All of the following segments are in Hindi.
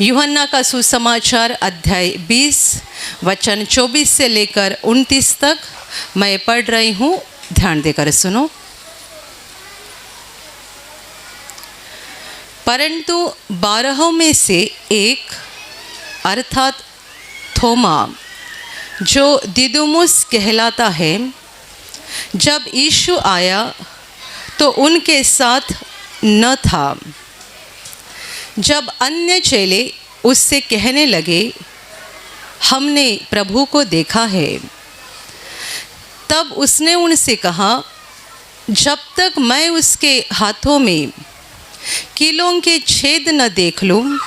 यूहन्ना का सुसमाचार अध्याय 20 वचन 24 से लेकर 29 तक मैं पढ़ रही हूँ, ध्यान देकर सुनो। परंतु 12 में से एक अर्थात थोमा, जो दिदुमुस कहलाता है, जब यीशु आया तो उनके साथ न था। जब अन्य चेले उससे कहने लगे, हमने प्रभु को देखा है, तब उसने उनसे कहा, जब तक मैं उसके हाथों में कीलों के छेद न देख लूँ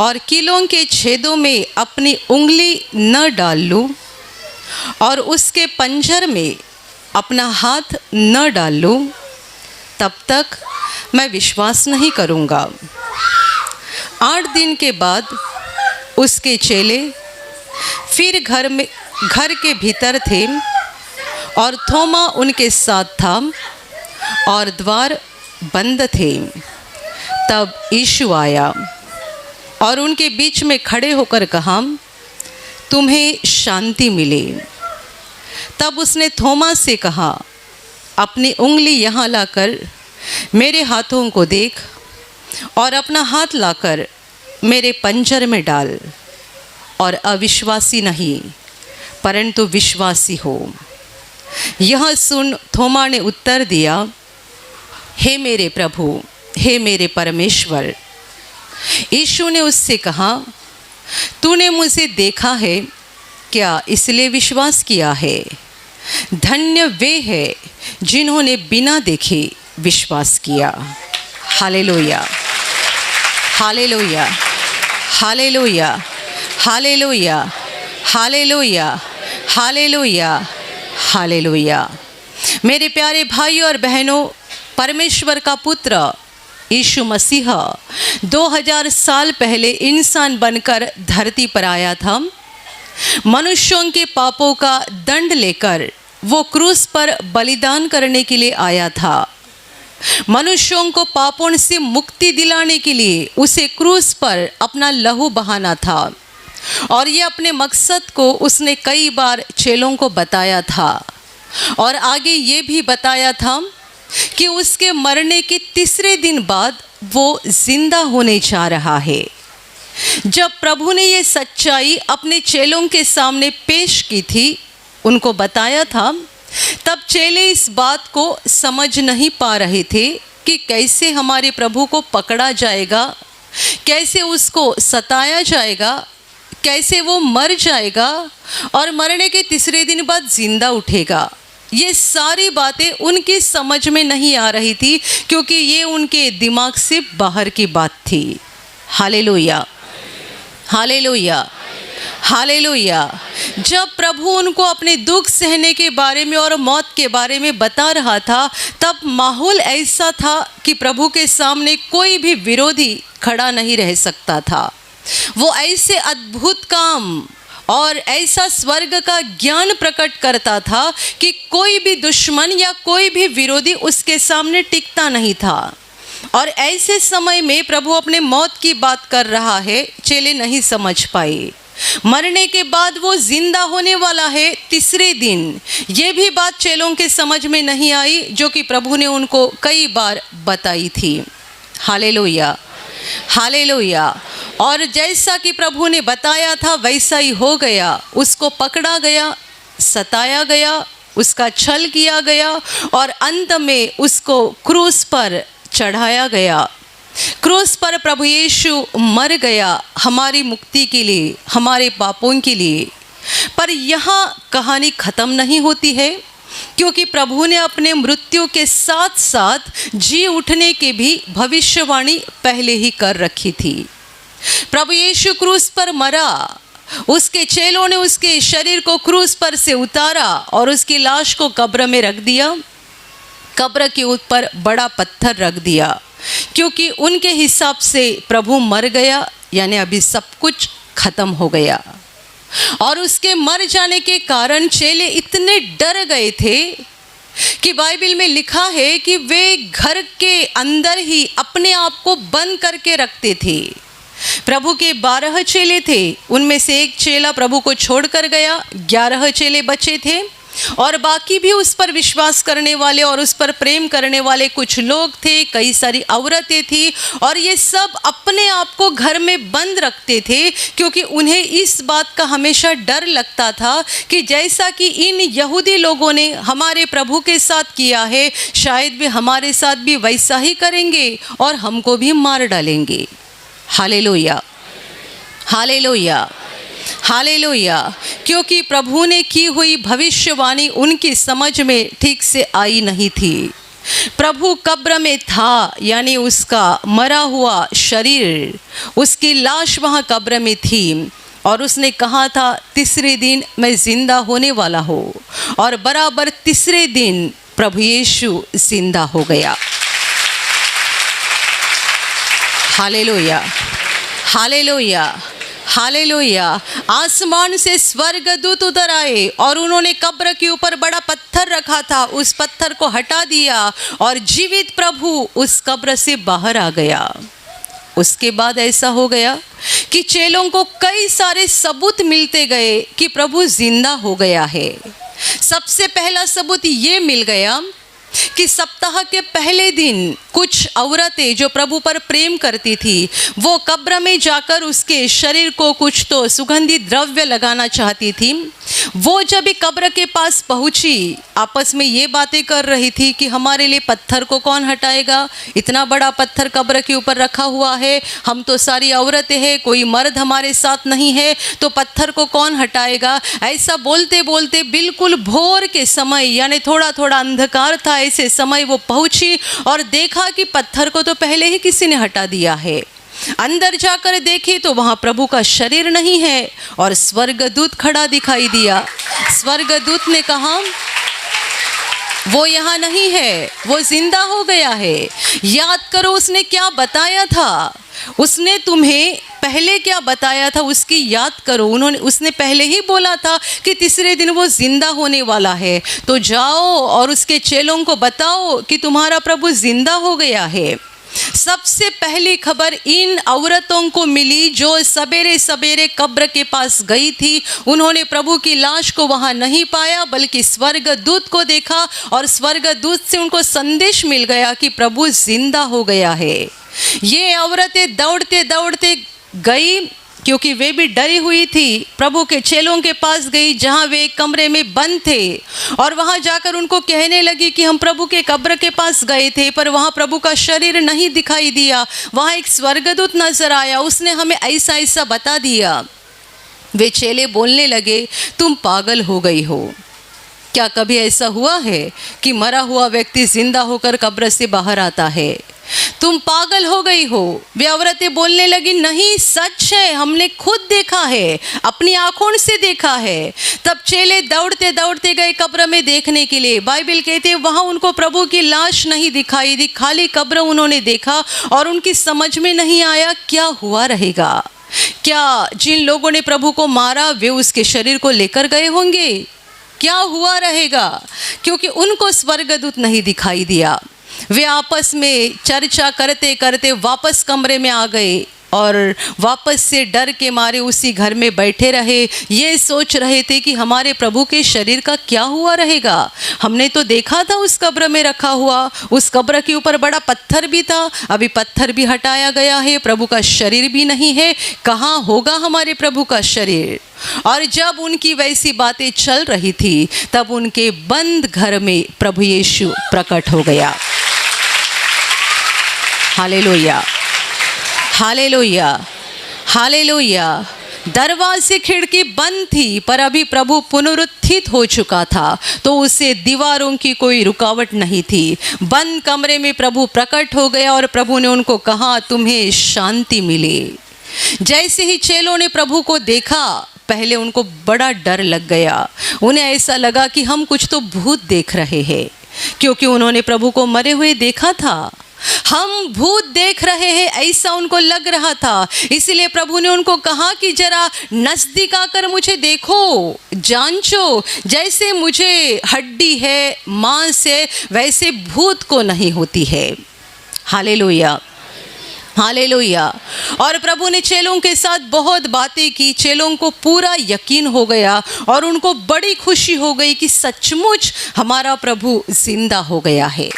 और कीलों के छेदों में अपनी उंगली न डाल लूँ और उसके पंजर में अपना हाथ न डाल लूँ, तब तक मैं विश्वास नहीं करूँगा। 8 दिन के बाद उसके चेले फिर घर के भीतर थे और थोमा उनके साथ था और द्वार बंद थे। तब यीशु आया और उनके बीच में खड़े होकर कहा, तुम्हें शांति मिले। तब उसने थोमा से कहा, अपनी उंगली यहाँ लाकर मेरे हाथों को देख और अपना हाथ लाकर मेरे पंजर में डाल और अविश्वासी नहीं परंतु विश्वासी हो। यह सुन थोमा ने उत्तर दिया, हे मेरे प्रभु, हे मेरे परमेश्वर। यीशु ने उससे कहा, तूने मुझे देखा है क्या इसलिए विश्वास किया है? धन्य वे हैं जिन्होंने बिना देखे विश्वास किया। Hallelujah, hallelujah, hallelujah, hallelujah, hallelujah, hallelujah, hallelujah. मेरे प्यारे भाइयों और बहनों, परमेश्वर का पुत्र यीशु मसीह 2000 साल पहले इंसान बनकर धरती पर आया था। मनुष्यों के पापों का दंड लेकर वो क्रूस पर बलिदान करने के लिए आया था। मनुष्यों को पापों से मुक्ति दिलाने के लिए उसे क्रूस पर अपना लहू बहाना था और ये अपने मकसद को उसने कई बार चेलों को बताया था और आगे ये भी बताया था कि उसके मरने के तीसरे दिन बाद वो जिंदा होने जा रहा है। जब प्रभु ने ये सच्चाई अपने चेलों के सामने पेश की थी, उनको बताया था, तब चेले इस बात को समझ नहीं पा रहे थे कि कैसे हमारे प्रभु को पकड़ा जाएगा, कैसे उसको सताया जाएगा, कैसे वो मर जाएगा और मरने के तीसरे दिन बाद जिंदा उठेगा। ये सारी बातें उनकी समझ में नहीं आ रही थी क्योंकि ये उनके दिमाग से बाहर की बात थी। Hallelujah, hallelujah, hallelujah. जब प्रभु उनको अपने दुख सहने के बारे में और मौत के बारे में बता रहा था, तब माहौल ऐसा था कि प्रभु के सामने कोई भी विरोधी खड़ा नहीं रह सकता था। वो ऐसे अद्भुत काम और ऐसा स्वर्ग का ज्ञान प्रकट करता था कि कोई भी दुश्मन या कोई भी विरोधी उसके सामने टिकता नहीं था। और ऐसे समय में प्रभु अपने मौत की बात कर रहा है, चेले नहीं समझ पाए। मरने के बाद वो जिंदा होने वाला है तीसरे दिन, ये भी बात चेलों के समझ में नहीं आई, जो कि प्रभु ने उनको कई बार बताई थी। Hallelujah, hallelujah. और जैसा कि प्रभु ने बताया था वैसा ही हो गया। उसको पकड़ा गया, सताया गया, उसका छल किया गया और अंत में उसको क्रूस पर चढ़ाया गया। क्रूस पर प्रभु यीशु मर गया हमारी मुक्ति के लिए, हमारे पापों के लिए। पर यहाँ कहानी ख़त्म नहीं होती है, क्योंकि प्रभु ने अपने मृत्यु के साथ साथ जी उठने की भी भविष्यवाणी पहले ही कर रखी थी। प्रभु यीशु क्रूस पर मरा, उसके चेलों ने उसके शरीर को क्रूस पर से उतारा और उसकी लाश को कब्र में रख दिया। कब्र के ऊपर बड़ा पत्थर रख दिया, क्योंकि उनके हिसाब से प्रभु मर गया, यानी अभी सब कुछ खत्म हो गया। और उसके मर जाने के कारण चेले इतने डर गए थे कि बाइबल में लिखा है कि वे घर के अंदर ही अपने आप को बंद करके रखते थे। प्रभु के 12 चेले थे, उनमें से एक चेला प्रभु को छोड़कर गया, 11 चेले बचे थे और बाकी भी उस पर विश्वास करने वाले और उस पर प्रेम करने वाले कुछ लोग थे, कई सारी औरतें थी और ये सब अपने आप को घर में बंद रखते थे क्योंकि उन्हें इस बात का हमेशा डर लगता था कि जैसा कि इन यहूदी लोगों ने हमारे प्रभु के साथ किया है, शायद वे हमारे साथ भी वैसा ही करेंगे और हमको भी मार डालेंगे। Hallelujah, hallelujah, hallelujah. क्योंकि प्रभु ने की हुई भविष्यवाणी उनकी समझ में ठीक से आई नहीं थी। प्रभु कब्र में था, यानी उसका मरा हुआ शरीर, उसकी लाश वहाँ कब्र में थी और उसने कहा था तीसरे दिन मैं जिंदा होने वाला हूँ और बराबर तीसरे दिन प्रभु यीशु जिंदा हो गया। Hallelujah, hallelujah, hallelujah. आसमान से स्वर्गदूत उतर आए और उन्होंने कब्र के ऊपर बड़ा पत्थर रखा था, उस पत्थर को हटा दिया और जीवित प्रभु उस कब्र से बाहर आ गया। उसके बाद ऐसा हो गया कि चेलों को कई सारे सबूत मिलते गए कि प्रभु जिंदा हो गया है। सबसे पहला सबूत ये मिल गया कि सप्ताह के पहले दिन कुछ औरतें जो प्रभु पर प्रेम करती थी वो कब्र में जाकर उसके शरीर को कुछ तो सुगंधित द्रव्य लगाना चाहती थी। वो जब कब्र के पास पहुंची, आपस में ये बातें कर रही थी कि हमारे लिए पत्थर को कौन हटाएगा, इतना बड़ा पत्थर कब्र के ऊपर रखा हुआ है, हम तो सारी औरतें हैं, कोई मर्द हमारे साथ नहीं है, तो पत्थर को कौन हटाएगा। ऐसा बोलते बोलते बिल्कुल भोर के समय, यानी थोड़ा थोड़ा अंधकार था, ऐसे समय वो पहुंची और देखा कि पत्थर को तो पहले ही किसी ने हटा दिया है। अंदर जाकर देखी तो वहां प्रभु का शरीर नहीं है और स्वर्गदूत खड़ा दिखाई दिया। स्वर्गदूत ने कहा वो यहाँ नहीं है, वो जिंदा हो गया है। याद करो उसने क्या बताया था, उसने तुम्हें पहले क्या बताया था उसकी याद करो। उसने पहले ही बोला था कि तीसरे दिन वो जिंदा होने वाला है। तो जाओ और उसके चेलों को बताओ कि तुम्हारा प्रभु जिंदा हो गया है। सबसे पहली खबर इन औरतों को मिली जो सवेरे सवेरे कब्र के पास गई थी। उन्होंने प्रभु की लाश को वहां नहीं पाया बल्कि स्वर्गदूत को देखा और स्वर्गदूत से उनको संदेश मिल गया कि प्रभु जिंदा हो गया है। ये औरतें दौड़ते दौड़ते गई क्योंकि वे भी डरी हुई थी। प्रभु के चेलों के पास गई जहां वे एक कमरे में बंद थे और वहां जाकर उनको कहने लगी कि हम प्रभु के कब्र के पास गए थे पर वहां प्रभु का शरीर नहीं दिखाई दिया, वहां एक स्वर्गदूत नजर आया, उसने हमें ऐसा ऐसा बता दिया। वे चेले बोलने लगे तुम पागल हो गई हो, क्या कभी ऐसा हुआ है कि मरा हुआ व्यक्ति जिंदा होकर कब्र से बाहर आता है? तुम पागल हो गई हो। वे औरतें बोलने लगी नहीं, सच है, हमने खुद देखा है, अपनी आंखों से देखा है। तब चेले दौड़ते दौड़ते गए कब्र में देखने के लिए। बाइबल कहते हैं वहां उनको प्रभु की लाश नहीं दिखाई दी, खाली कब्र उन्होंने देखा और उनकी समझ में नहीं आया क्या हुआ रहेगा। क्या जिन लोगों ने प्रभु को मारा वे उसके शरीर को लेकर गए होंगे? क्या हुआ रहेगा? क्योंकि उनको स्वर्गदूत नहीं दिखाई दिया। वे आपस में चर्चा करते करते वापस कमरे में आ गए और वापस से डर के मारे उसी घर में बैठे रहे। ये सोच रहे थे कि हमारे प्रभु के शरीर का क्या हुआ रहेगा। हमने तो देखा था उस कब्र में रखा हुआ, उस कब्र के ऊपर बड़ा पत्थर भी था, अभी पत्थर भी हटाया गया है, प्रभु का शरीर भी नहीं है, कहाँ होगा हमारे प्रभु का शरीर। और जब उनकी वैसी बातें चल रही थी तब उनके बंद घर में प्रभु यीशु प्रकट हो गया। Hallelujah, hallelujah, hallelujah. दरवाजे खिड़की बंद थी पर अभी प्रभु पुनरुत्थित हो चुका था तो उसे दीवारों की कोई रुकावट नहीं थी। बंद कमरे में प्रभु प्रकट हो गया और प्रभु ने उनको कहा तुम्हें शांति मिले। जैसे ही चेलों ने प्रभु को देखा पहले उनको बड़ा डर लग गया। उन्हें ऐसा लगा कि हम कुछ तो भूत देख रहे हैं क्योंकि उन्होंने प्रभु को मरे हुए देखा था। हम भूत देख रहे हैं ऐसा उनको लग रहा था। इसलिए प्रभु ने उनको कहा कि जरा नजदीक आकर मुझे देखो, जांचो, जैसे मुझे हड्डी है, मांस है, वैसे भूत को नहीं होती है। Hallelujah, hallelujah. और प्रभु ने चेलों के साथ बहुत बातें की, चेलों को पूरा यकीन हो गया और उनको बड़ी खुशी हो गई कि सचमुच हमारा प्रभु जिंदा हो गया है।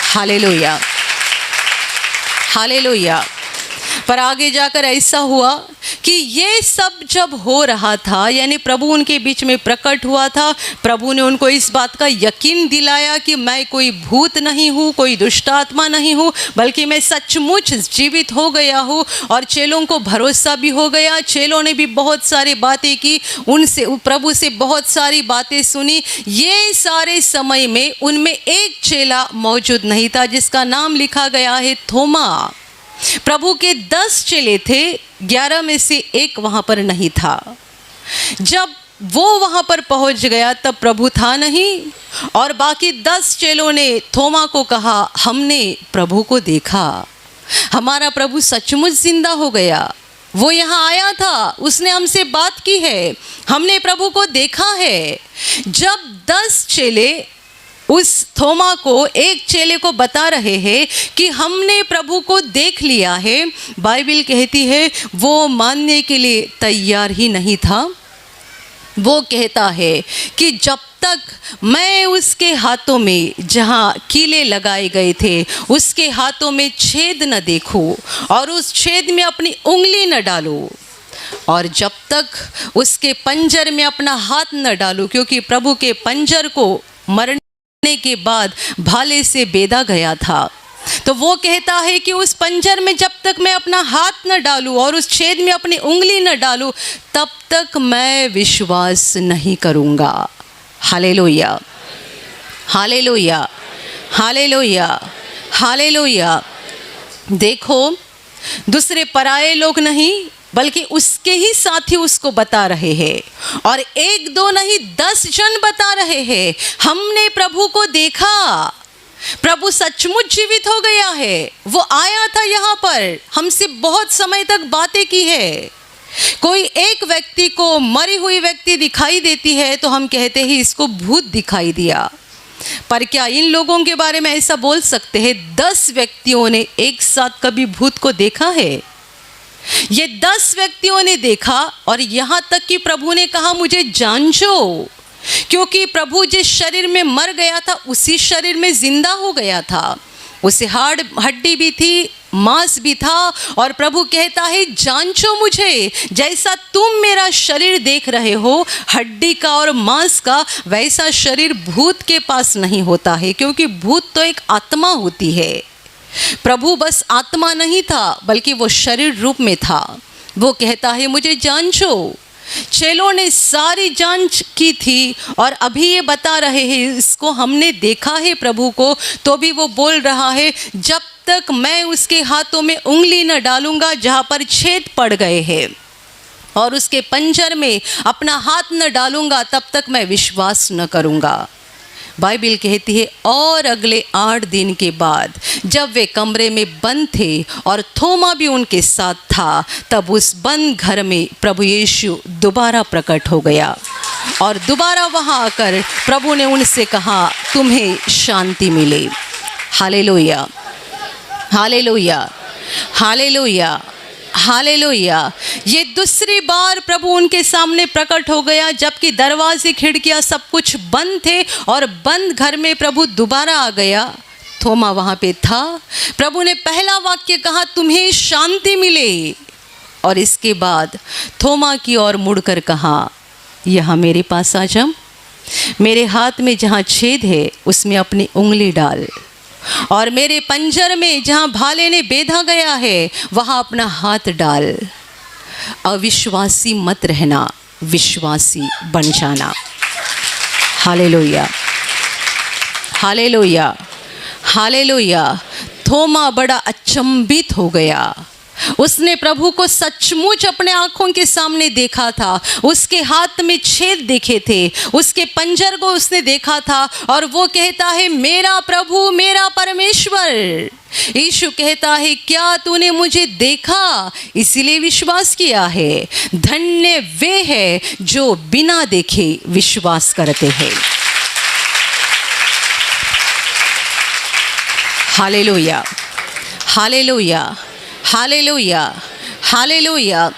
Hallelujah, hallelujah. पर आगे जाकर ऐसा हुआ कि ये सब जब हो रहा था, यानी प्रभु उनके बीच में प्रकट हुआ था, प्रभु ने उनको इस बात का यकीन दिलाया कि मैं कोई भूत नहीं हूँ, कोई दुष्ट आत्मा नहीं हूँ, बल्कि मैं सचमुच जीवित हो गया हूँ। और चेलों को भरोसा भी हो गया, चेलों ने भी बहुत सारी बातें की, उनसे प्रभु से बहुत सारी बातें सुनी। ये सारे समय में उनमें एक चेला मौजूद नहीं था जिसका नाम लिखा गया है थोमा। प्रभु के 10 चेले थे, 11 में से एक वहाँ पर नहीं था। जब वो वहाँ पर पहुँच गया तब प्रभु था नहीं, और बाकी 10 चेलों ने थोमा को कहा, हमने प्रभु को देखा, हमारा प्रभु सचमुच जिंदा हो गया, वो यहाँ आया था, उसने हमसे बात की है, हमने प्रभु को देखा है। जब 10 चेले उस थोमा को, एक चेले को बता रहे हैं कि हमने प्रभु को देख लिया है, बाइबल कहती है वो मानने के लिए तैयार ही नहीं था। वो कहता है कि जब तक मैं उसके हाथों में, जहाँ कीले लगाए गए थे, उसके हाथों में छेद न देखूं और उस छेद में अपनी उंगली न डालूं, और जब तक उसके पंजर में अपना हाथ न डालूं, क्योंकि प्रभु के पंजर को मरने के बाद भाले से बेधा गया था, तो वो कहता है कि उस पंजर में जब तक मैं अपना हाथ न डालूं और उस छेद में अपनी उंगली न डालूं, तब तक मैं विश्वास नहीं करूंगा। Hallelujah, hallelujah, hallelujah, hallelujah. देखो, दूसरे पराये लोग नहीं बल्कि उसके ही साथी उसको बता रहे हैं, और 1-2 नहीं 10 जन बता रहे हैं, हमने प्रभु को देखा, प्रभु सचमुच जीवित हो गया है, वो आया था यहाँ पर, हमसे बहुत समय तक बातें की है। कोई एक व्यक्ति को मरी हुई व्यक्ति दिखाई देती है तो हम कहते हैं इसको भूत दिखाई दिया, पर क्या इन लोगों के बारे में ऐसा बोल सकते हैं 10 व्यक्तियों ने एक साथ कभी भूत को देखा है? ये 10 व्यक्तियों ने देखा, और यहाँ तक कि प्रभु ने कहा मुझे जांचो, क्योंकि प्रभु जिस शरीर में मर गया था उसी शरीर में जिंदा हो गया था, उसे हाड़ हड्डी भी थी, मांस भी था, और प्रभु कहता है जांचो मुझे, जैसा तुम मेरा शरीर देख रहे हो हड्डी का और मांस का, वैसा शरीर भूत के पास नहीं होता है, क्योंकि भूत तो एक आत्मा होती है। प्रभु बस आत्मा नहीं था बल्कि वो शरीर रूप में था। वो कहता है मुझे जांचो। चेलों ने सारी जांच की थी और अभी ये बता रहे हैं इसको हमने देखा है प्रभु को, तो भी वो बोल रहा है जब तक मैं उसके हाथों में उंगली न डालूंगा जहाँ पर छेद पड़ गए हैं, और उसके पंजर में अपना हाथ न डालूंगा, तब तक मैं विश्वास न करूंगा। बाइबल कहती है और अगले 8 दिन के बाद जब वे कमरे में बंद थे और थोमा भी उनके साथ था, तब उस बंद घर में प्रभु यीशु दोबारा प्रकट हो गया, और दोबारा वहाँ आकर प्रभु ने उनसे कहा तुम्हें शांति मिले। Hallelujah, hallelujah, hallelujah, hallelujah. ये दूसरी बार प्रभु उनके सामने प्रकट हो गया, जबकि दरवाजे खिड़कियां सब कुछ बंद थे, और बंद घर में प्रभु दोबारा आ गया। थोमा वहाँ पे था। प्रभु ने पहला वाक्य कहा तुम्हें शांति मिले, और इसके बाद थोमा की ओर मुड़कर कहा यहाँ मेरे पास आ जा, मेरे हाथ में जहाँ छेद है उसमें अपनी उंगली डाल, और मेरे पंजर में जहाँ भाले ने बेधा गया है वहाँ अपना हाथ डाल। अविश्वासी मत रहना, विश्वासी बन जाना। Hallelujah, hallelujah, hallelujah. थोमा बड़ा अचंभित हो गया। उसने प्रभु को सचमुच अपने आंखों के सामने देखा था, उसके हाथ में छेद देखे थे, उसके पंजर को उसने देखा था, और वो कहता है मेरा प्रभु मेरा परमेश्वर। यीशु कहता है क्या तूने मुझे देखा इसलिए विश्वास किया है? धन्य वे हैं जो बिना देखे विश्वास करते हैं। Hallelujah, hallelujah, hallelujah, hallelujah.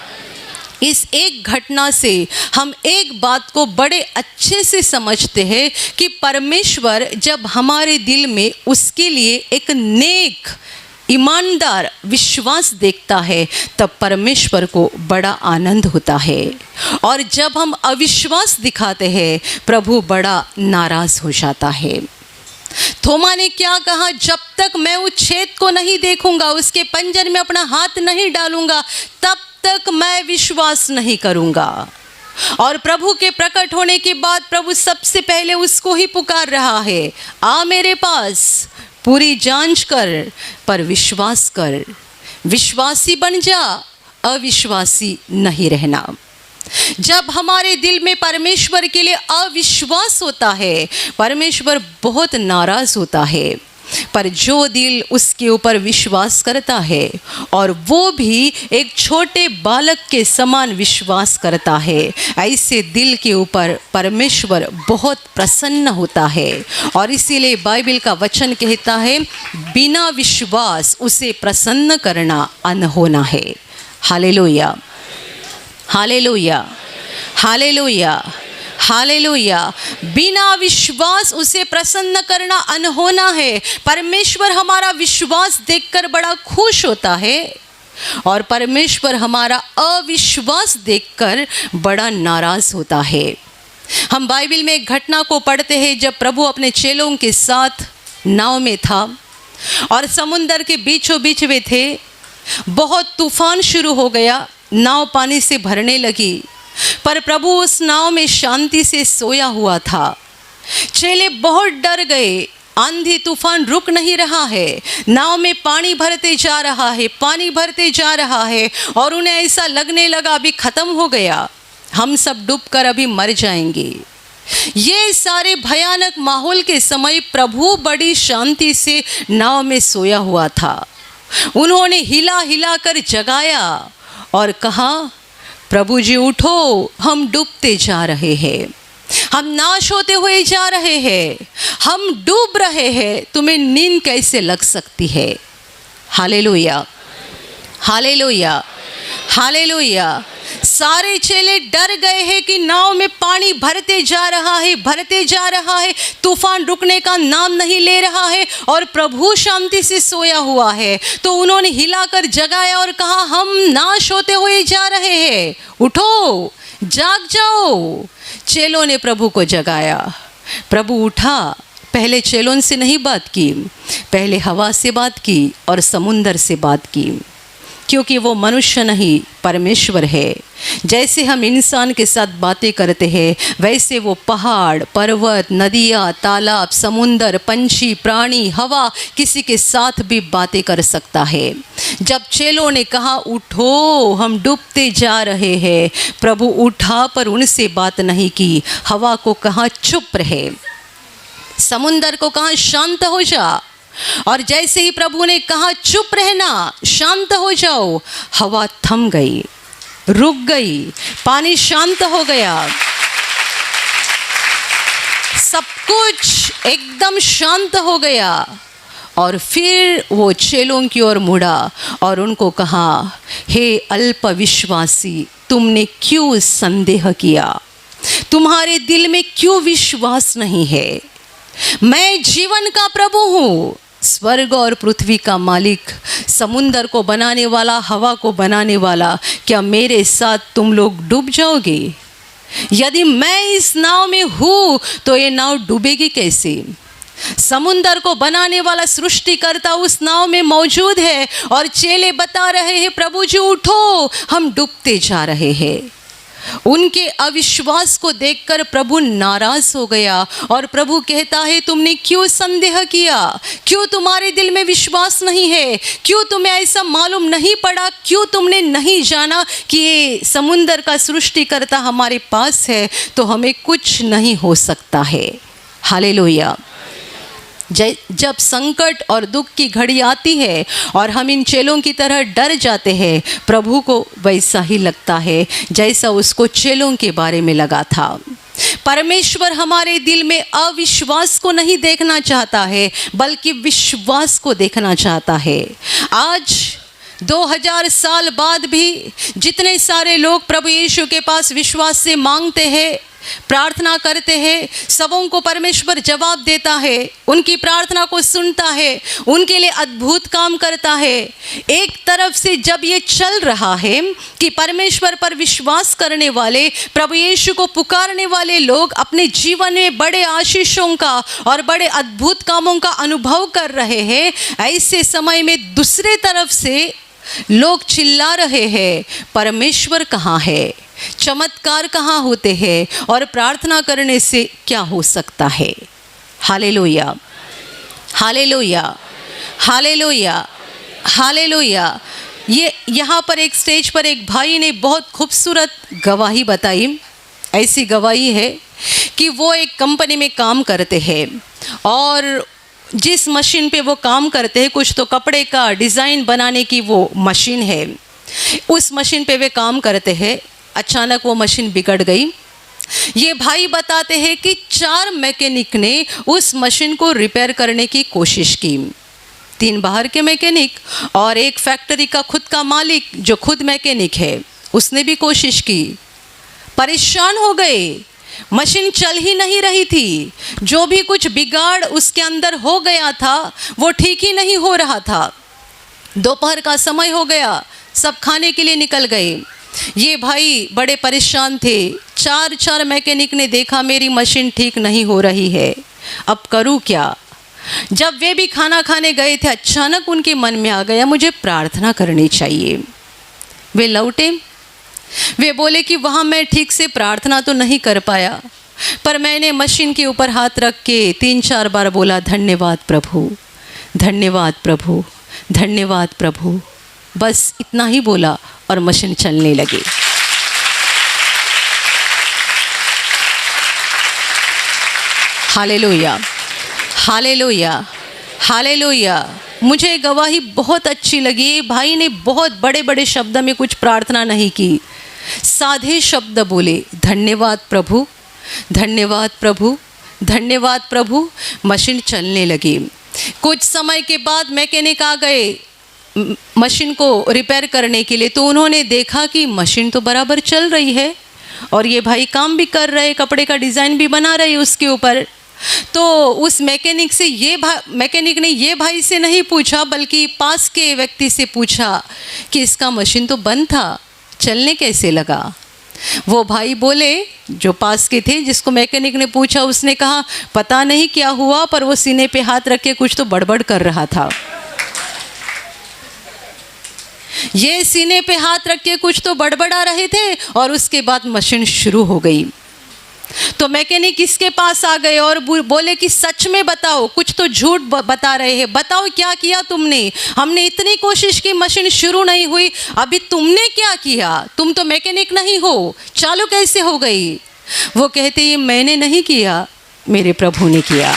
इस एक घटना से हम एक बात को बड़े अच्छे से समझते हैं कि परमेश्वर जब हमारे दिल में उसके लिए एक नेक ईमानदार विश्वास देखता है तब परमेश्वर को बड़ा आनंद होता है, और जब हम अविश्वास दिखाते हैं प्रभु बड़ा नाराज हो जाता है। थोमा ने क्या कहा, जब तक मैं उस छेद को नहीं देखूंगा, उसके पंजर में अपना हाथ नहीं डालूंगा, तब तक मैं विश्वास नहीं करूंगा। और प्रभु के प्रकट होने के बाद प्रभु सबसे पहले उसको ही पुकार रहा है, आ मेरे पास, पूरी जांच कर पर विश्वास कर, विश्वासी बन जा, अविश्वासी नहीं रहना। जब हमारे दिल में परमेश्वर के लिए अविश्वास होता है परमेश्वर बहुत नाराज होता है, पर जो दिल उसके ऊपर विश्वास करता है और वो भी एक छोटे बालक के समान विश्वास करता है, ऐसे दिल के ऊपर परमेश्वर बहुत प्रसन्न होता है। और इसीलिए बाइबल का वचन कहता है, बिना विश्वास उसे प्रसन्न करना अनहोना है। Hallelujah, hallelujah, hallelujah, hallelujah. बिना विश्वास उसे प्रसन्न करना अनहोना है। परमेश्वर हमारा विश्वास देखकर बड़ा खुश होता है और परमेश्वर हमारा अविश्वास देखकर बड़ा नाराज होता है। हम बाइबल में एक घटना को पढ़ते हैं जब प्रभु अपने चेलों के साथ नाव में था और समुंदर के बीचों बीच वे थे। बहुत तूफान शुरू हो गया, नाव पानी से भरने लगी, पर प्रभु उस नाव में शांति से सोया हुआ था। चेले बहुत डर गए, आंधी तूफान रुक नहीं रहा है, नाव में पानी भरते जा रहा है, पानी भरते जा रहा है, और उन्हें ऐसा लगने लगा अभी ख़त्म हो गया, हम सब डूबकर अभी मर जाएंगे। ये सारे भयानक माहौल के समय प्रभु बड़ी शांति से नाव में सोया हुआ था। उन्होंने हिला हिला कर जगाया और कहा, प्रभु जी उठो, हम डूबते जा रहे हैं, हम नाश होते हुए जा रहे हैं, हम डूब रहे हैं, तुम्हें नींद कैसे लग सकती है। Hallelujah, hallelujah, hallelujah. सारे चेले डर गए हैं कि नाव में पानी भरते जा रहा है, भरते जा रहा है, तूफान रुकने का नाम नहीं ले रहा है और प्रभु शांति से सोया हुआ है। तो उन्होंने हिलाकर जगाया और कहा, हम नाश होते हुए जा रहे हैं, उठो, जाग जाओ। चेलों ने प्रभु को जगाया, प्रभु उठा। पहले चेलों से नहीं बात की, पहले हवा से बात की और समुंदर से बात की, क्योंकि वो मनुष्य नहीं परमेश्वर है। जैसे हम इंसान के साथ बातें करते हैं वैसे वो पहाड़, पर्वत, नदियाँ, तालाब, समुंदर, पंछी, प्राणी, हवा, किसी के साथ भी बातें कर सकता है। जब चेलों ने कहा उठो, हम डूबते जा रहे हैं, प्रभु उठा पर उनसे बात नहीं की। हवा को कहा चुप रहे, समुंदर को कहा शांत हो जा, और जैसे ही प्रभु ने कहा चुप रहना, शांत हो जाओ, हवा थम गई, रुक गई, पानी शांत हो गया, सब कुछ एकदम शांत हो गया। और फिर वो चेलों की ओर मुड़ा और उनको कहा, हे अल्प विश्वासी, तुमने क्यों संदेह किया? तुम्हारे दिल में क्यों विश्वास नहीं है? मैं जीवन का प्रभु हूँ, स्वर्ग और पृथ्वी का मालिक, समुंदर को बनाने वाला, हवा को बनाने वाला। क्या मेरे साथ तुम लोग डूब जाओगे? यदि मैं इस नाव में हूँ तो ये नाव डूबेगी कैसे? समुंदर को बनाने वाला सृष्टिकर्ता उस नाव में मौजूद है और चेले बता रहे हैं, प्रभु जी उठो, हम डूबते जा रहे हैं। उनके अविश्वास को देखकर प्रभु नाराज हो गया और प्रभु कहता है, तुमने क्यों संदेह किया? क्यों तुम्हारे दिल में विश्वास नहीं है? क्यों तुम्हें ऐसा मालूम नहीं पड़ा? क्यों तुमने नहीं जाना कि ये समुंदर का सृष्टिकर्ता हमारे पास है तो हमें कुछ नहीं हो सकता है। हालेलुया। जब संकट और दुख की घड़ी आती है और हम इन चेलों की तरह डर जाते हैं, प्रभु को वैसा ही लगता है जैसा उसको चेलों के बारे में लगा था। परमेश्वर हमारे दिल में अविश्वास को नहीं देखना चाहता है बल्कि विश्वास को देखना चाहता है। आज 2000 साल बाद भी जितने सारे लोग प्रभु यीशु के पास विश्वास से मांगते हैं, प्रार्थना करते हैं, सबों को परमेश्वर जवाब देता है, उनकी प्रार्थना को सुनता है, उनके लिए अद्भुत काम करता है। एक तरफ से जब ये चल रहा है कि परमेश्वर पर विश्वास करने वाले, प्रभु यीशु को पुकारने वाले लोग अपने जीवन में बड़े आशीषों का और बड़े अद्भुत कामों का अनुभव कर रहे हैं, ऐसे समय में दूसरे तरफ से लोग चिल्ला रहे हैं, परमेश्वर कहाँ है, चमत्कार कहाँ होते हैं और प्रार्थना करने से क्या हो सकता है। Hallelujah, hallelujah, hallelujah, hallelujah. ये यहाँ पर एक स्टेज पर एक भाई ने बहुत खूबसूरत गवाही बताई। ऐसी गवाही है कि वो एक कंपनी में काम करते हैं और जिस मशीन पे वो काम करते हैं, कुछ तो कपड़े का डिज़ाइन बनाने की वो मशीन है, उस मशीन पे वे काम करते हैं। अचानक वो मशीन बिगड़ गई। ये भाई बताते हैं कि 4 मैकेनिक ने उस मशीन को रिपेयर करने की कोशिश की। 3 बाहर के मैकेनिक और एक फैक्ट्री का खुद का मालिक जो खुद मैकेनिक है, उसने भी कोशिश की। परेशान हो गए, मशीन चल ही नहीं रही थी। जो भी कुछ बिगाड़ उसके अंदर हो गया था वो ठीक ही नहीं हो रहा था। दोपहर का समय हो गया, सब खाने के लिए निकल गए। ये भाई बड़े परेशान थे। 4 मैकेनिक ने देखा मेरी मशीन ठीक नहीं हो रही है, अब करूँ क्या। जब वे भी खाना खाने गए थे, अचानक उनके मन में आ गया मुझे प्रार्थना करनी चाहिए। वे लौटे, वे बोले कि वहाँ मैं ठीक से प्रार्थना तो नहीं कर पाया, पर मैंने मशीन के ऊपर हाथ रख के 3-4 बार बोला, धन्यवाद प्रभु, धन्यवाद प्रभु, धन्यवाद प्रभु। बस इतना ही बोला और मशीन चलने लगी। Hallelujah, hallelujah, hallelujah. मुझे गवाही बहुत अच्छी लगी। भाई ने बहुत बड़े बड़े शब्द में कुछ प्रार्थना नहीं की, साधे शब्द बोले, धन्यवाद प्रभु, धन्यवाद प्रभु, धन्यवाद प्रभु। मशीन चलने लगी। कुछ समय के बाद मैकेनिक आ गए मशीन को रिपेयर करने के लिए, तो उन्होंने देखा कि मशीन तो बराबर चल रही है और ये भाई काम भी कर रहे, कपड़े का डिज़ाइन भी बना रहे उसके ऊपर। तो उस मैकेनिक ने ये भाई से नहीं पूछा, बल्कि पास के व्यक्ति से पूछा कि इसका मशीन तो बंद था, चलने कैसे लगा। वो भाई बोले, जो पास के थे, जिसको मैकेनिक ने पूछा, उसने कहा पता नहीं क्या हुआ, पर वो सीने पे हाथ रख के कुछ तो बड़बड़ कर रहा था। ये सीने पे हाथ रख के कुछ तो बड़बड़ा रहे थे और उसके बाद मशीन शुरू हो गई। तो मैकेनिक इसके पास आ गए और बोले कि सच में बताओ, कुछ तो झूठ बता रहे हैं, बताओ क्या किया तुमने। हमने इतनी कोशिश की, मशीन शुरू नहीं हुई, अभी तुमने क्या किया, तुम तो मैकेनिक नहीं हो, चालू कैसे हो गई। वो कहते ये मैंने नहीं किया, मेरे प्रभु ने किया।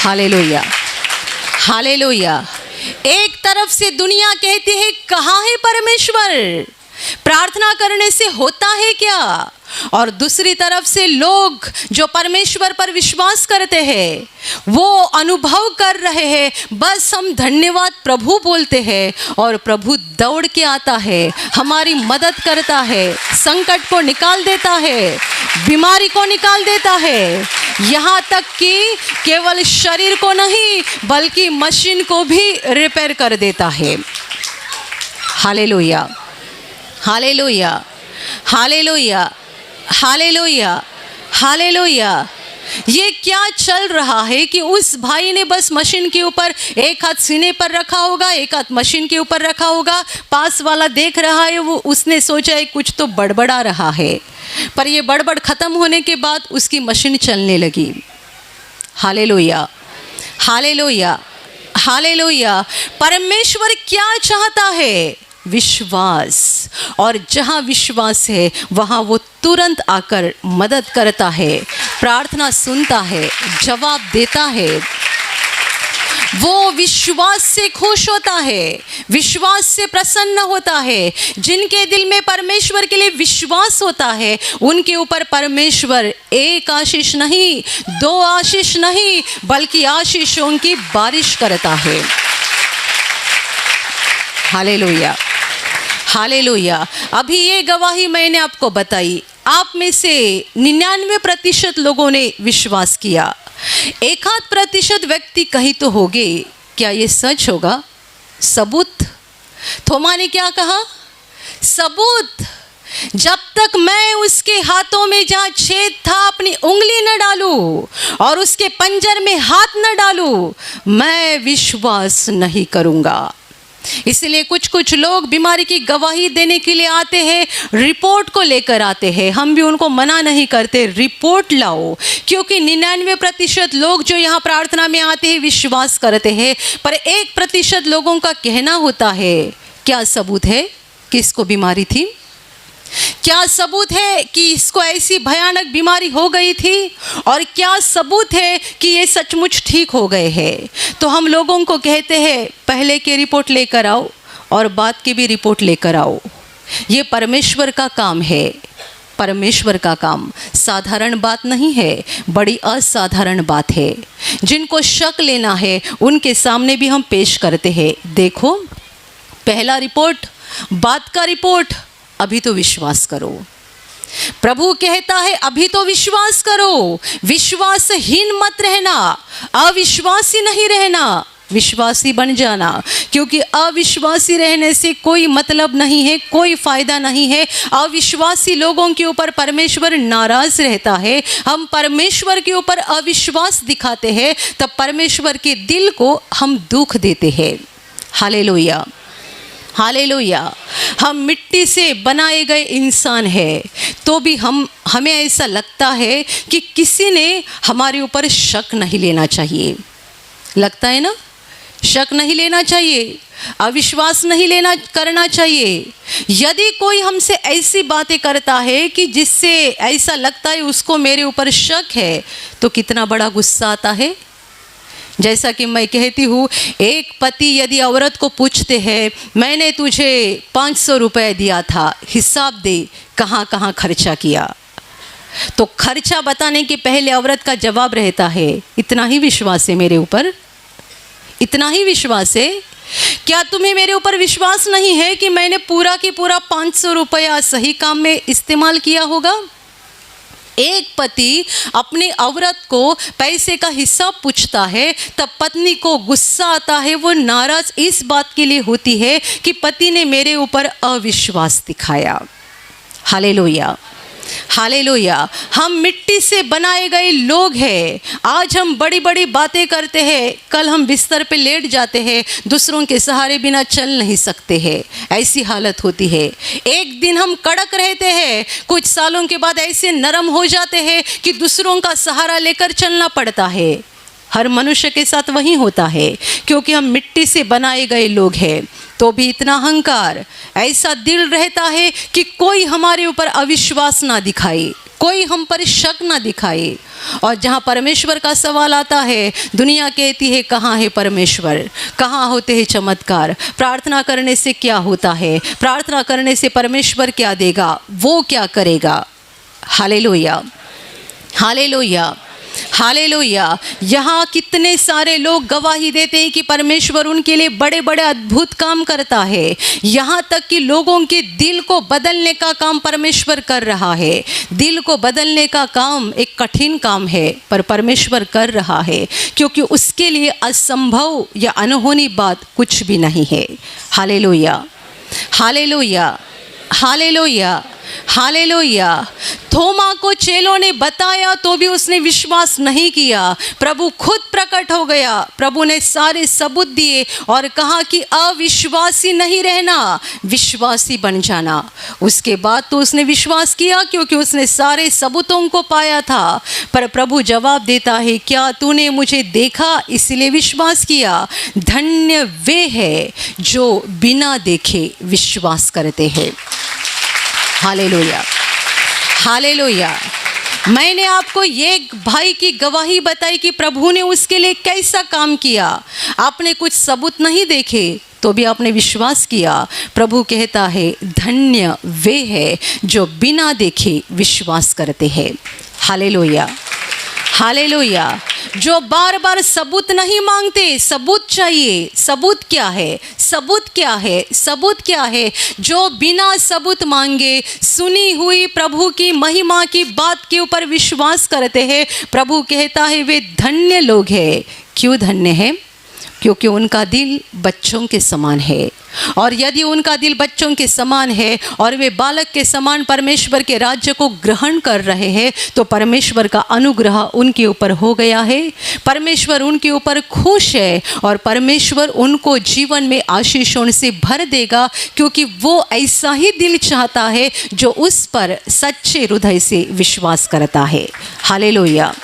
Hallelujah, hallelujah. एक तरफ से दुनिया कहती है कहाँ है परमेश्वर, प्रार्थना करने से होता है क्या, और दूसरी तरफ से लोग जो परमेश्वर पर विश्वास करते हैं वो अनुभव कर रहे हैं, बस हम धन्यवाद प्रभु बोलते हैं और प्रभु दौड़ के आता है, हमारी मदद करता है, संकट को निकाल देता है, बीमारी को निकाल देता है, यहाँ तक कि केवल शरीर को नहीं बल्कि मशीन को भी रिपेयर कर देता है। Hallelujah, hallelujah, hallelujah, hallelujah, hallelujah. ये क्या चल रहा है कि उस भाई ने बस मशीन के ऊपर एक हाथ सीने पर रखा होगा, एक हाथ मशीन के ऊपर रखा होगा, पास वाला देख रहा है, वो उसने सोचा है कुछ तो बड़बड़ा रहा है, पर ये बड़बड़ खत्म होने के बाद उसकी मशीन चलने लगी। Hallelujah, hallelujah, hallelujah. परमेश्वर क्या चाहता है, विश्वास, और जहाँ विश्वास है वहाँ वो तुरंत आकर मदद करता है, प्रार्थना सुनता है, जवाब देता है। वो विश्वास से खुश होता है, विश्वास से प्रसन्न होता है। जिनके दिल में परमेश्वर के लिए विश्वास होता है, उनके ऊपर परमेश्वर एक आशीष नहीं, दो आशीष नहीं, बल्कि आशीषों की बारिश करता है। Hallelujah, hallelujah. अभी ये गवाही मैंने आपको बताई, आप में से 99% लोगों ने विश्वास किया, 1% व्यक्ति कहीं तो होंगे। क्या ये सच होगा? सबूत। थोमा ने क्या कहा? सबूत। जब तक मैं उसके हाथों में जहाँ छेद था अपनी उंगली न डालूं और उसके पंजर में हाथ न डालूं, मैं विश्वास नहीं करूँगा। इसलिए कुछ लोग बीमारी की गवाही देने के लिए आते हैं, रिपोर्ट को लेकर आते हैं। हम भी उनको मना नहीं करते, रिपोर्ट लाओ, क्योंकि 99% लोग जो यहाँ प्रार्थना में आते हैं विश्वास करते हैं, पर 1% लोगों का कहना होता है। क्या सबूत है कि इसको बीमारी थी? क्या सबूत है कि इसको ऐसी भयानक बीमारी हो गई थी? और क्या सबूत है कि ये सचमुच ठीक हो गए हैं? तो हम लोगों को कहते हैं पहले की रिपोर्ट लेकर आओ और बाद की भी रिपोर्ट लेकर आओ। ये परमेश्वर का काम है, परमेश्वर का काम। साधारण बात नहीं है, बड़ी असाधारण बात है। जिनको शक लेना है उनके सामने भी हम पेश करते हैं। देखो, पहला रिपोर्ट, बाद का रिपोर्ट, अभी तो विश्वास करो। प्रभु कहता है अभी तो विश्वास करो, विश्वासहीन मत रहना, अविश्वासी नहीं रहना, विश्वासी बन जाना। क्योंकि अविश्वासी रहने से कोई मतलब नहीं है, कोई फायदा नहीं है। अविश्वासी लोगों के ऊपर परमेश्वर नाराज रहता है। हम परमेश्वर के ऊपर अविश्वास दिखाते हैं तब परमेश्वर के दिल को हम दुख देते हैं। Hallelujah, hallelujah. हम मिट्टी से बनाए गए इंसान हैं, तो भी हमें ऐसा लगता है कि किसी ने हमारे ऊपर शक नहीं लेना चाहिए। लगता है ना? शक नहीं लेना चाहिए, अविश्वास नहीं करना चाहिए। यदि कोई हमसे ऐसी बातें करता है कि जिससे ऐसा लगता है उसको मेरे ऊपर शक है, तो कितना बड़ा गुस्सा आता है। जैसा कि मैं कहती हूँ, एक पति यदि औरत को पूछते हैं मैंने तुझे 500 रुपये दिया था, हिसाब दे कहाँ कहाँ खर्चा किया, तो खर्चा बताने के पहले औरत का जवाब रहता है इतना ही विश्वास है मेरे ऊपर, इतना ही विश्वास है। क्या तुम्हें मेरे ऊपर विश्वास नहीं है कि मैंने पूरा की पूरा 500 रुपया सही काम में इस्तेमाल किया होगा? एक पति अपनी औरत को पैसे का हिसाब पूछता है, तब पत्नी को गुस्सा आता है। वो नाराज इस बात के लिए होती है कि पति ने मेरे ऊपर अविश्वास दिखाया। Hallelujah, hallelujah. हम मिट्टी से बनाए गए लोग हैं। आज हम बड़ी बड़ी बातें करते हैं, कल हम बिस्तर पे लेट जाते हैं, दूसरों के सहारे बिना चल नहीं सकते हैं, ऐसी हालत होती है। एक दिन हम कड़क रहते हैं, कुछ सालों के बाद ऐसे नरम हो जाते हैं कि दूसरों का सहारा लेकर चलना पड़ता है। हर मनुष्य के साथ वही होता है, क्योंकि हम मिट्टी से बनाए गए लोग हैं। तो भी इतना अहंकार, ऐसा दिल रहता है कि कोई हमारे ऊपर अविश्वास ना दिखाए, कोई हम पर शक ना दिखाए। और जहाँ परमेश्वर का सवाल आता है, दुनिया कहती है कहाँ है परमेश्वर, कहाँ होते हैं चमत्कार, प्रार्थना करने से क्या होता है, प्रार्थना करने से परमेश्वर क्या देगा, वो क्या करेगा। Hallelujah, hallelujah, hallelujah. यहाँ कितने सारे लोग गवाही देते हैं कि परमेश्वर उनके लिए बड़े बड़े अद्भुत काम करता है। यहाँ तक कि लोगों के दिल को बदलने का काम परमेश्वर कर रहा है। दिल को बदलने का काम एक कठिन काम है, पर परमेश्वर कर रहा है, क्योंकि उसके लिए असंभव या अनहोनी बात कुछ भी नहीं है। Hallelujah, hallelujah, hallelujah, hallelujah. थोमा को चेलों ने बताया तो भी उसने विश्वास नहीं किया। प्रभु खुद प्रकट हो गया, प्रभु ने सारे सबूत दिए और कहा कि अविश्वासी नहीं रहना, विश्वासी बन जाना। उसके बाद तो उसने विश्वास किया, क्योंकि उसने सारे सबूतों को पाया था। पर प्रभु जवाब देता है, क्या तूने मुझे देखा इसलिए विश्वास किया? धन्य वे है जो बिना देखे विश्वास करते हैं। Hallelujah, hallelujah. मैंने आपको ये भाई की गवाही बताई कि प्रभु ने उसके लिए कैसा काम किया। आपने कुछ सबूत नहीं देखे तो भी आपने विश्वास किया। प्रभु कहता है धन्य वे हैं जो बिना देखे विश्वास करते हैं। Hallelujah, hallelujah. जो बार बार सबूत नहीं मांगते, सबूत चाहिए। सबूत क्या है? सबूत क्या है? सबूत क्या है? जो बिना सबूत मांगे सुनी हुई प्रभु की महिमा की बात के ऊपर विश्वास करते हैं, प्रभु कहता है वे धन्य लोग हैं। क्यों धन्य है? क्योंकि उनका दिल बच्चों के समान है। और यदि उनका दिल बच्चों के समान है और वे बालक के समान परमेश्वर के राज्य को ग्रहण कर रहे हैं, तो परमेश्वर का अनुग्रह उनके ऊपर हो गया है। परमेश्वर उनके ऊपर खुश है और परमेश्वर उनको जीवन में आशीषों से भर देगा, क्योंकि वो ऐसा ही दिल चाहता है जो उस पर सच्चे हृदय से विश्वास करता है। हालेलुया।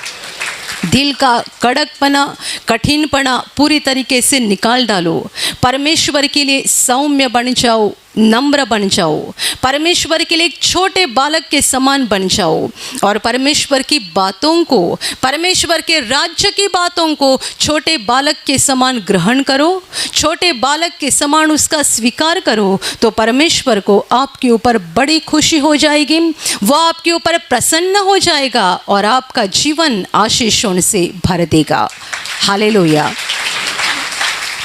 दिल का कड़कपना, कठिनपना पूरी तरीके से निकाल डालो। परमेश्वर के लिए सौम्य बन जाओ, नम्र बन जाओ। परमेश्वर के लिए एक छोटे बालक के समान बन जाओ और परमेश्वर की बातों को, परमेश्वर के राज्य की बातों को छोटे बालक के समान ग्रहण करो, छोटे बालक के समान उसका स्वीकार करो, तो परमेश्वर को आपके ऊपर बड़ी खुशी हो जाएगी। वो आपके ऊपर प्रसन्न हो जाएगा और आपका जीवन आशीषों से भर देगा। हालेलुया।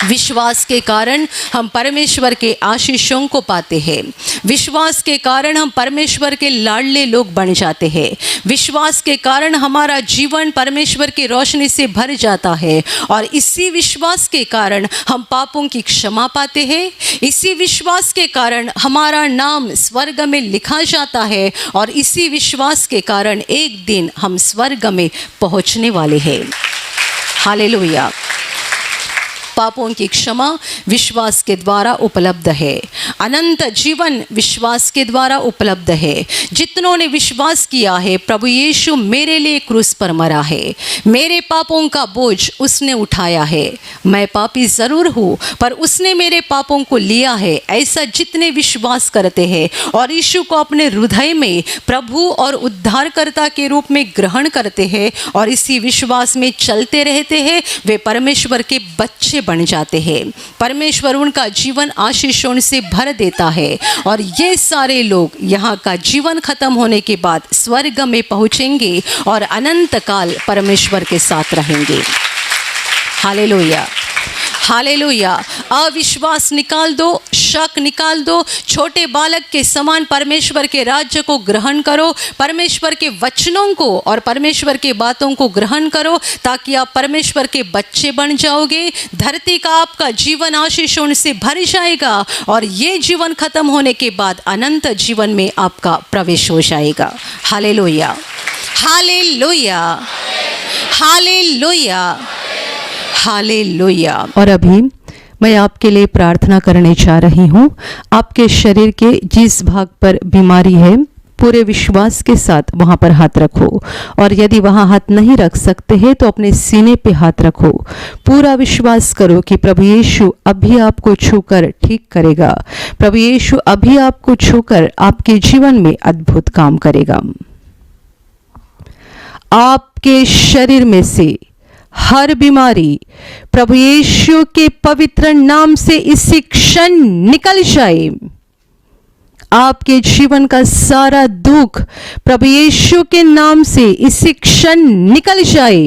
विश्वास के कारण हम परमेश्वर के आशीषों को पाते हैं। विश्वास के कारण हम परमेश्वर के लाडले लोग बन जाते हैं। विश्वास के कारण हमारा जीवन परमेश्वर की रोशनी से भर जाता है और इसी विश्वास के कारण हम पापों की क्षमा पाते हैं। इसी विश्वास के कारण हमारा नाम स्वर्ग में लिखा जाता है और इसी विश्वास के कारण एक दिन हम स्वर्ग में पहुंचने वाले हैं। हालेलुया। पापों की क्षमा विश्वास के द्वारा उपलब्ध है। अनंत जीवन विश्वास के द्वारा उपलब्ध है। जितनों ने विश्वास किया है प्रभु यीशु मेरे लिए क्रूस पर मरा है, मेरे पापों का बोझ उसने उठाया है। मैं पापी ज़रूर हूँ पर उसने मेरे पापों को लिया है, ऐसा जितने विश्वास करते हैं और यीशु को अपने हृदय में प्रभु और उद्धारकर्ता के रूप में ग्रहण करते हैं और इसी विश्वास में चलते रहते हैं, वे परमेश्वर के बच्चे बन जाते हैं। परमेश्वर उनका जीवन आशीषों से भर देता है और ये सारे लोग यहाँ का जीवन खत्म होने के बाद स्वर्ग में पहुँचेंगे और अनंत काल परमेश्वर के साथ रहेंगे। Hallelujah, hallelujah. अविश्वास निकाल दो, शक निकाल दो, छोटे बालक के समान परमेश्वर के राज्य को ग्रहण करो, परमेश्वर के वचनों को और परमेश्वर के बातों को ग्रहण करो ताकि आप परमेश्वर के बच्चे बन जाओगे। धरती का आपका जीवन आशीषों से भर जाएगा और ये जीवन खत्म होने के बाद अनंत जीवन में आपका प्रवेश हो जाएगा। Hallelujah, hallelujah, hallelujah, hallelujah. और अभी मैं आपके लिए प्रार्थना करने जा रही हूँ। आपके शरीर के जिस भाग पर बीमारी है पूरे विश्वास के साथ वहाँ पर हाथ रखो और यदि वहाँ हाथ नहीं रख सकते हैं तो अपने सीने पे हाथ रखो। पूरा विश्वास करो कि प्रभु यीशु अभी आपको छूकर ठीक करेगा। प्रभु यीशु अभी आपको छूकर आपके जीवन में अद्भुत काम करेगा। आपके शरीर में से हर बीमारी प्रभु यीशु के पवित्र नाम से इसी क्षण निकल जाए। आपके जीवन का सारा दुख प्रभु यीशु के नाम से इसी क्षण निकल जाए।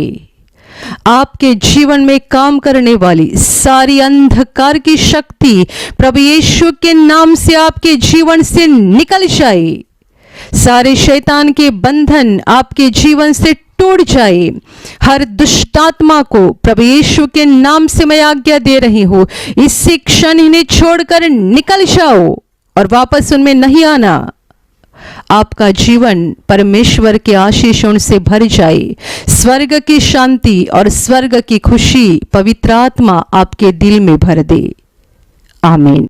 आपके जीवन में काम करने वाली सारी अंधकार की शक्ति प्रभु यीशु के नाम से आपके जीवन से निकल जाए। सारे शैतान के बंधन आपके जीवन से टूट जाए। हर दुष्टात्मा को प्रभु यीशु के नाम से मैं आज्ञा दे रही हूँ, इसी क्षण इन्हें छोड़कर निकल जाओ और वापस उनमें नहीं आना। आपका जीवन परमेश्वर के आशीषों से भर जाए। स्वर्ग की शांति और स्वर्ग की खुशी पवित्र आत्मा आपके दिल में भर दे। आमीन।